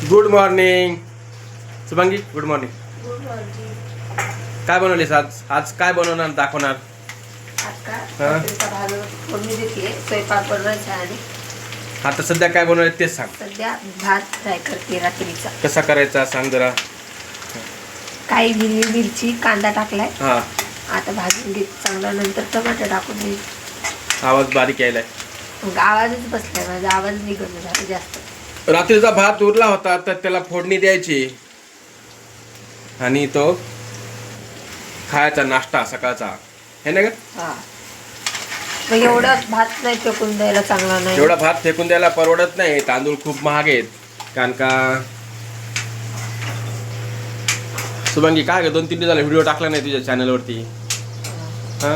Good morning Shubhangi. Good morning. Good morning. काय बनवलीस आज? आज काय बनवणार दाखवणार? आज का रात्रीचा भाजी फोडणी देते, स्वयंपाक बनवायचा आणि आता सध्या काय बनवलं तेच सांग. सध्या भात फ्राय करते रात्रीचा. कसा करायचा सांग जरा. काही हिरवी मिरची कांदा टाकलाय. हा, आता भाजून घेत चांगला, नंतर टमाटर टाकून देईल. आवाज बारीक यायलाय. मग आवाजच बसलाय, माझा आवाज निघत झाला जास्त. रात्रीचा भात उरला होता तर त्याला फोडणी द्यायची आणि तो खायचा नाश्ता सकाळचा, हे ना ग. हा, मग एवढा भात नाही फेकून द्यायला चांगला नाही. एवढा भात फेकून द्यायला परवडत नाही. तांदूळ खूप महाग आहेत. कारण का शुभांगी काय ग 2-3 दिवस झाले व्हिडिओ टाकला नाही तुझ्या चॅनलवरती. हा,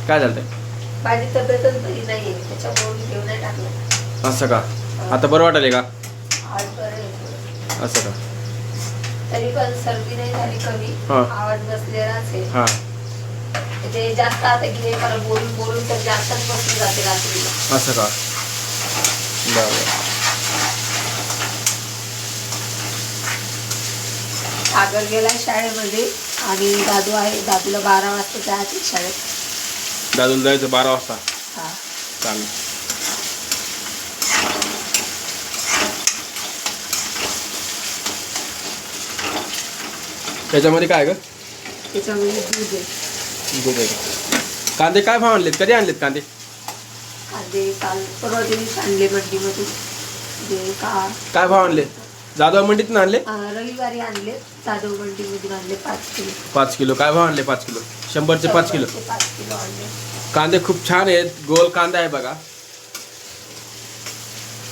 काय झालं? माझी तब्येतच बरी नाहीये, त्याच्यामुळे मी घेऊन नाही टाकलं. असं का? आता बरं वाटले का? आज बरं आहे. असं का? तरी पण सर्दी नाही झाली कमी. हा. आवाज बसलेला असेल. हा, ते जास्त आता घे मला बोलून बोलून तर जास्तच बसून जाते रात्रीला. असं का? बरं. सागर गेलाय शाळेमध्ये आणि दादू आहे. दादूला 12 वाजता जायचं शाळेत. दादूला जायचं 12 वाजता. हा, चालेल. त्याच्यामध्ये काय ग? त्याच्यामध्ये दूध आहे. दूध आहे का? कांदे काय भाव आणलेत? कधी आणलेत कांदे? कांदे काल परवा दिवशी आणले मंडीमधून. जे का काय भाव आणले? जाधव मंडीतून आणले? रविवारी आणले. जाधव मंडीमधून आणले 5 किलो. 5 किलो. काय भाव आणले 5 किलो? 100चे 5 किलो. 5 किलो आणले. कांदे खूप छान आहेत. गोल कांदा आहे बघा.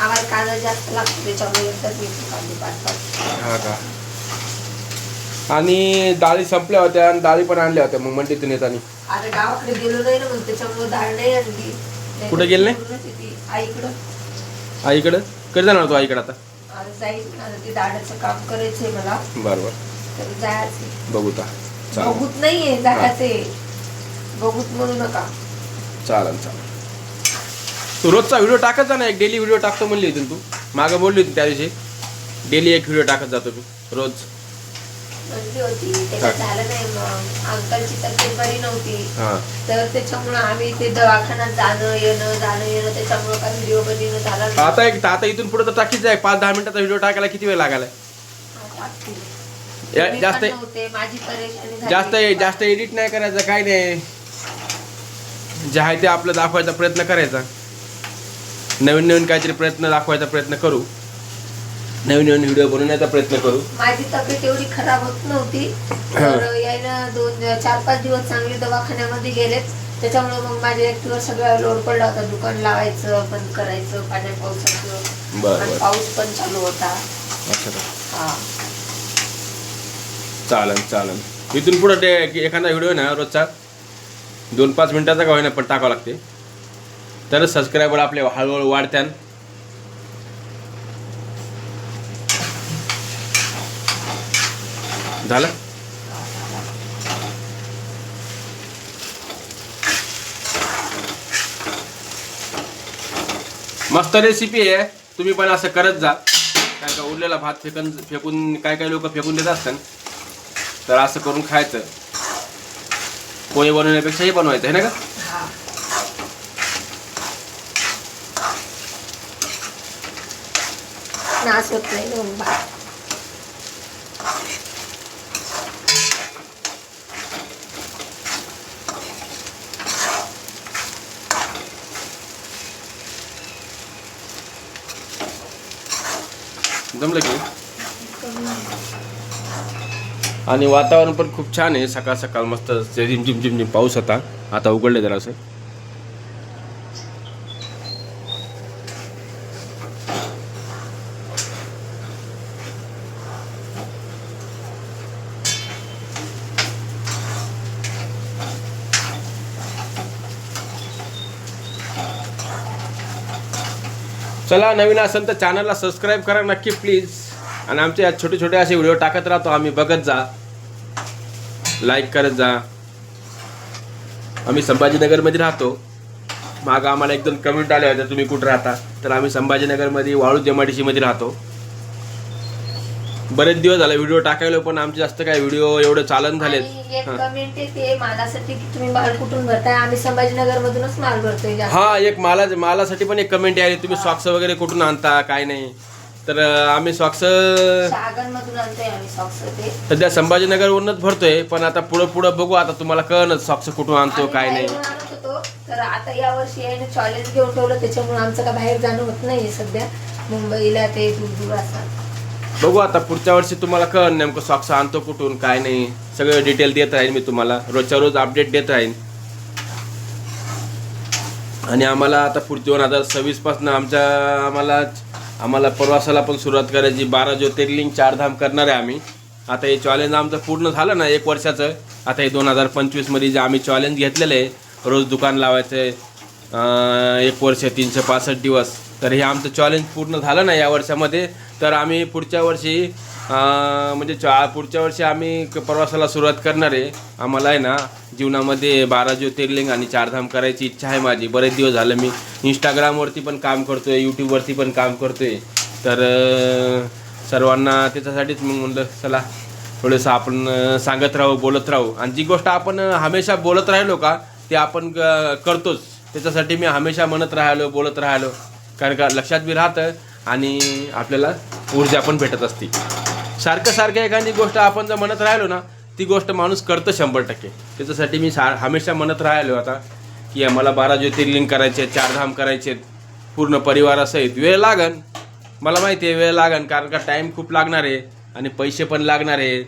आम्हाला कांदा जास्त लागतो, त्याच्यामुळे एकदाच घेतो कांदे 5-5. हा का? आणि डाळी संपल्या होत्या आणि डाळी पण आणल्या होत्या मग मंडीतून येताना. आता गावाकडे गेलो नाही ना, मग त्याच्यामुळे डाळ नाही आणली. कुठे गेले नाही? पूर्णच येते आईकडं. आईकडं? कधी जाणार तू आईकडं आता? आता जाईल. आता ते दाढाचं काम करायचंय मला, बरोबर. तर जायचं. बघू ता. चालेल बघूत नाहीये, जायचंय. बघूत म्हणू नका. चालेल चालेल. तू रोजचा व्हिडिओ टाकत जा ना. एक डेली व्हिडिओ टाकतो म्हणली होती तू मागं, बोलली होती त्या दिवशी. डेली एक व्हिडिओ टाकत जातो मी रोज. म्हणली होती, त्याच्यात झालं नाही. मग अंकलची तब्येत बरी नव्हती, हां, तर त्याच्यामुळं आम्ही ते दवाखान्यात जाणं येणं त्याच्यामुळं काही व्हिडिओ बनवणं झाला नाही. आता इथून पुढे तर टाकीच आहे. 5-10 मिनिटाचा व्हिडिओ टाकायला किती वेळ लागायला? मी जास्त पण नव्हते, माझी परेशानी झाली. जास्त एडिट नाही करायचं, काय नाही. जे आहे ते आपलं दाखवायचा प्रयत्न करायचा. नवीन नवीन काहीतरी प्रयत्न दाखवायचा प्रयत्न करू. नवीन नवीन व्हिडिओ बनवण्याचा प्रयत्न करू. माझी तब्येत एवढी खराब होत नव्हती, तर यायला 4-5 दिवस चांगले दवाखान्यामध्ये गेलेत. त्याच्यामुळे मग माझ्या एकटीवर सगळा लोड पडला होता. दुकान लावायचं, बंद करायचं, पाण्या पावसाचं. बरं आणि बरं. पाऊस पण चालू होता. असं का? हा, चालेल चालेल. इथून पुढं ते एखादा व्हिडिओ ना रोजचा 2-5 मिनिटाचा का होईना पण टाकावं लागते, तरच सबस्क्रायबर आपले हळूहळू वाढत्यान. झालं? मस्त रेसिपी आहे. तुम्ही पण असं करत जा. कारण का उरलेला भात फेकून काय लोक फेकून देत असतात, तर असं करून खायचं. पोहे बनवण्यापेक्षा हे बनवायचं आहे ना का? हा. नाश होत नाही ना मग भात. जमलं की. आणि वातावरण पण खूप छान आहे. सकाळ सकाळ मस्त झिमझिम झिमझिम पाऊस होता, आता उघडले जरासं. चला, नवीन असेल तर चॅनलला सबस्क्राईब करा नक्की प्लीज. आणि आमचे या छोटे छोटे असे व्हिडिओ टाकत राहतो आम्ही, बघत जा, लाईक करत जा. आम्ही संभाजीनगरमध्ये राहतो. मागं आम्हाला एक दोन कमेंट आले होते तुम्ही कुठं राहता, तर आम्ही संभाजीनगरमध्ये वाळूज MIDC मध्ये राहतो. बरेच दिवस झाले व्हिडिओ टाकायला, पण आमचे जास्त काय व्हिडिओ एवढे चालन झालेत. आणि एक कमेंट येते मालासाठी की तुम्ही माल कुठून भरताय. आम्ही संभाजीनगर मधूनच माल भरतोय जास्त. हा, एक मालासाठी पण एक कमेंट आली, तुम्ही सॉक्स वगैरे कुठून आणता काय नाही. तर आम्ही सॉक्स मधून आणतोय आम्ही सॉक्स ते. सध्या संभाजीनगरवरूनच भरतोय, पण आता पुढं बघू, आता तुम्हाला कळणच सॉक्स कुठून आणतो काय नाही. आणत होतो, तर आता या वर्षी याने चॅलेंज घेऊन ठेवलं, त्याच्यामुळे आमचं काय बाहेर जाणं होत नाहीये सध्या. मुंबईला ते दूर असतात. बघू आता पुढच्या वर्षी तुम्हाला कळ नेमकं सॉक्स आणतो कुठून काय नाही, सगळं डिटेल देत राहीन मी तुम्हाला, रोजच्या रोज अपडेट देत राहीन. आणि आम्हाला आता पुढच्या 2026 पासून आम्हाला प्रवासाला पण सुरुवात करायची. 12 ज्योतिर्लिंग 4 धाम करणार आहे आम्ही. आता हे चॅलेंज आमचं पूर्ण झालं ना 1 वर्षाचं. आता हे 2025 मध्ये जे आम्ही चॅलेंज घेतलेलं आहे, रोज दुकान लावायचं आहे, 1 वर्ष 365 दिवस, तर हे आमचं चॅलेंज पूर्ण झालं ना या वर्षामध्ये. तर आम्ही पुढच्या वर्षी पुढच्या वर्षी आम्ही प्रवासाला सुरुवात करणार आहे. आम्हाला आहे ना जीवनामध्ये 12 ज्योतिर्लिंग आणि 4 धाम करायची इच्छा आहे माझी. बरेच दिवस झालं मी इंस्टाग्रामवरती पण काम करतो आहे, यूट्यूबवरती पण काम करतो आहे. तर सर्वांना त्याच्यासाठीच मग म्हणलं चला थोडंसं आपण सांगत राहू, बोलत राहू. आणि जी गोष्ट आपण हमेशा बोलत राहिलो का ते आपण करतोच. त्याच्यासाठी मी हमेशा म्हणत राहिलो, बोलत राहिलो, कारण का लक्षात बी राहतं आणि आपल्याला ऊर्जा पण भेटत असते. सारखं एखादी गोष्ट आपण जर म्हणत राहिलो ना, ती गोष्ट माणूस करतं 100%. त्याच्यासाठी मी हमेशा म्हणत राहिलो आता की मला 12 ज्योतिर्लिंग करायचे, 4 धाम करायचे पूर्ण परिवारासहित. वेळ लागन, मला माहिती आहे वेळ लागन, कारण का टाईम खूप लागणार आहे आणि पैसे पण लागणार आहे.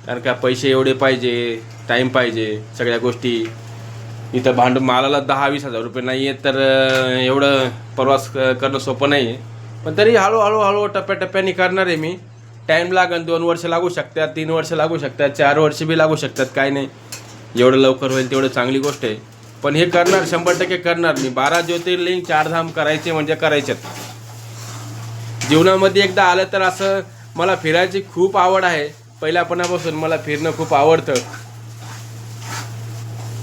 कारण का पैसे एवढे पाहिजे, टाईम पाहिजे, सगळ्या गोष्टी. इथं मालाला 10-20 हजार रुपये नाही आहेत, तर एवढं प्रवास करणं सोपं नाही आहे. पण तरी हळूहळू टप्प्याटप्प्याने करणार आहे मी. टाईम लागन, 2 वर्ष लागू शकतात, 3 वर्ष लागू शकतात, 4 वर्ष बी लागू शकतात, काय नाही. जेवढं लवकर होईल तेवढं चांगली गोष्ट आहे. पण हे करणार 100% करणार मी. 12 ज्योतिर्लिंग 4 धाम करायचे म्हणजे करायचेत. जीवनामध्ये एकदा आलं तर असं मला फिरायची खूप आवड आहे. पहिल्यापणापासून मला फिरणं खूप आवडतं.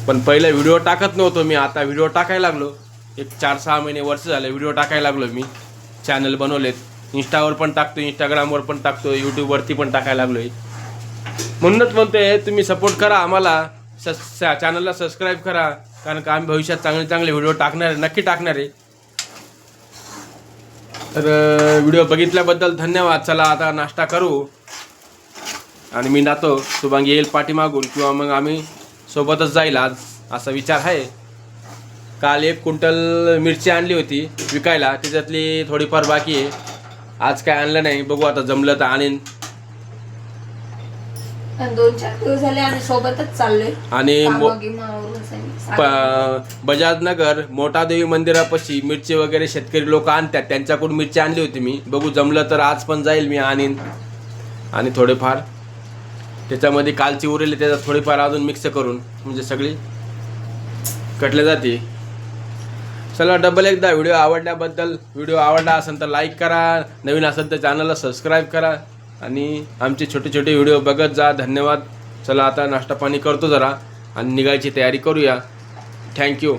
पण पहिला व्हिडिओ टाकत नव्हतो मी, आता व्हिडिओ टाकायला लागलो. 4-6 महिने वर्ष झाले व्हिडिओ टाकायला लागलो मी. चॅनल बनवलेत, इंस्टावर पण टाकतो, इंस्टाग्रामवर पण टाकतो, यूट्यूबवरती पण टाकायला लागलो आहे. म्हणूनच म्हणतोय तुम्ही सपोर्ट करा आम्हाला, चॅनलला सबस्क्राईब करा, कारण का आम्ही भविष्यात चांगले व्हिडिओ टाकणार आहे, नक्की टाकणार आहे. तर व्हिडिओ बघितल्याबद्दल धन्यवाद. चला आता नाश्ता करू आणि मी जातो. शुभांगी येईल पाठीमागून किंवा मग आम्ही सोबतच जाईल आज, असा विचार आहे. काल 1 क्विंटल मिरची आणली होती विकायला, त्याच्यातली थोडीफार बाकी आहे. आज काय आणलं नाही, बघू आता जमलं तर आणीन. 2-4 दिवस झाले आम्ही सोबतच चाललोय. आणि बजाजनगर मोठादेवी मंदिरापाशी मिरची वगैरे शेतकरी लोक आणतात, त्यांच्याकडून मिरची आणली होती मी. बघू जमलं तर आज पण जाईल मी आणीन. आणि थोडेफार त्याच्यामध्ये कालची उरलेली त्याच्यात थोडीफार अजून मिक्स करून म्हणजे सगळी कटले जाते. चला डबल एकदा व्हिडिओ आवडला असेल तर लाईक करा, नवीन असेल तर चॅनलला सबस्क्राईब करा आणि आमचे छोटे व्हिडिओ बघत जा. धन्यवाद. चला आता नाश्ता पाणी करतो जरा आणि निघायची तयारी करूया. थँक्यू.